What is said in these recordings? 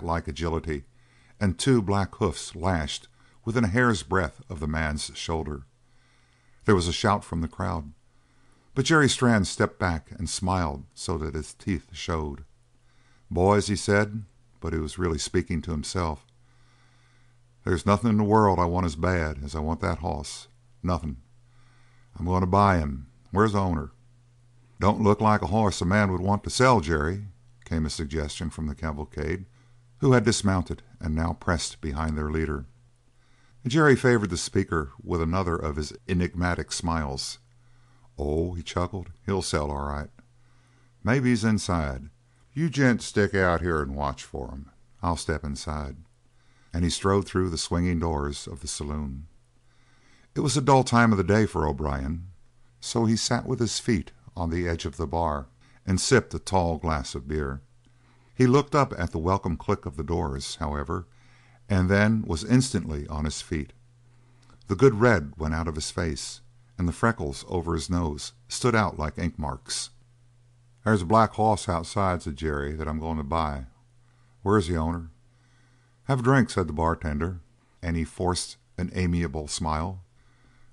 like agility, and two black hoofs lashed within a hair's breadth of the man's shoulder. There was a shout from the crowd, but Jerry Strann stepped back and smiled so that his teeth showed. "Boys," he said, but he was really speaking to himself, "there's nothing in the world I want as bad as I want that hoss. Nothing. I'm going to buy him. Where's the owner?" "Don't look like a hoss a man would want to sell, Jerry," came a suggestion from the cavalcade, who had dismounted and now pressed behind their leader. Jerry favoured the speaker with another of his enigmatic smiles. "Oh," he chuckled, "he'll sell all right. Maybe he's inside. You gents stick out here and watch for him. I'll step inside." And he strode through the swinging doors of the saloon. It was a dull time of the day for O'Brien, so he sat with his feet on the edge of the bar and sipped a tall glass of beer. He looked up at the welcome click of the doors, however, and then was instantly on his feet. The good red went out of his face, and the freckles over his nose stood out like ink marks. "There's a black hoss outside," said Jerry, "that I'm going to buy. Where's the owner?" "Have a drink," said the bartender, and he forced an amiable smile.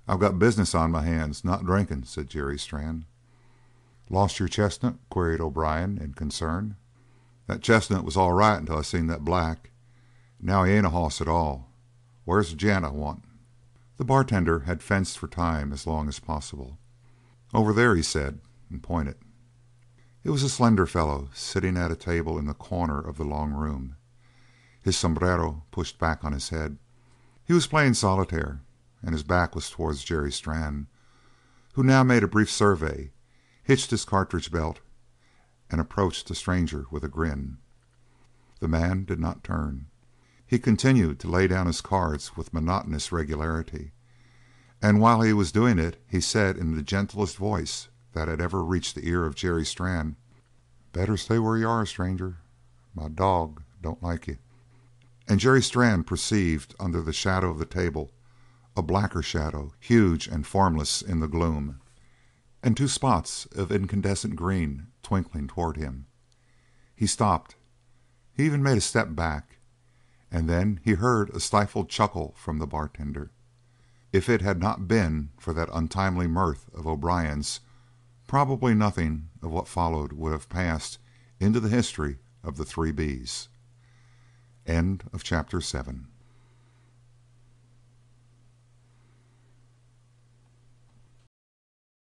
"I've got business on my hands, not drinking," said Jerry Strann. "Lost your chestnut?" queried O'Brien in concern. "That chestnut was all right until I seen that black. Now he ain't a hoss at all. Where's the gent I want?" The bartender had fenced for time as long as possible. "Over there," he said, and pointed. It was a slender fellow sitting at a table in the corner of the long room, his sombrero pushed back on his head. He was playing solitaire, and his back was towards Jerry Strann, who now made a brief survey, hitched his cartridge belt, and approached the stranger with a grin. The man did not turn. He continued to lay down his cards with monotonous regularity, and while he was doing it he said in the gentlest voice that had ever reached the ear of Jerry Strann: "Better stay where you are, stranger. My dog don't like you." And Jerry Strann perceived under the shadow of the table a blacker shadow, huge and formless in the gloom, and two spots of incandescent green twinkling toward him. He stopped. He even made a step back, and then he heard a stifled chuckle from the bartender. If it had not been for that untimely mirth of O'Brien's, probably nothing of what followed would have passed into the history of the Three B's. End of chapter 7.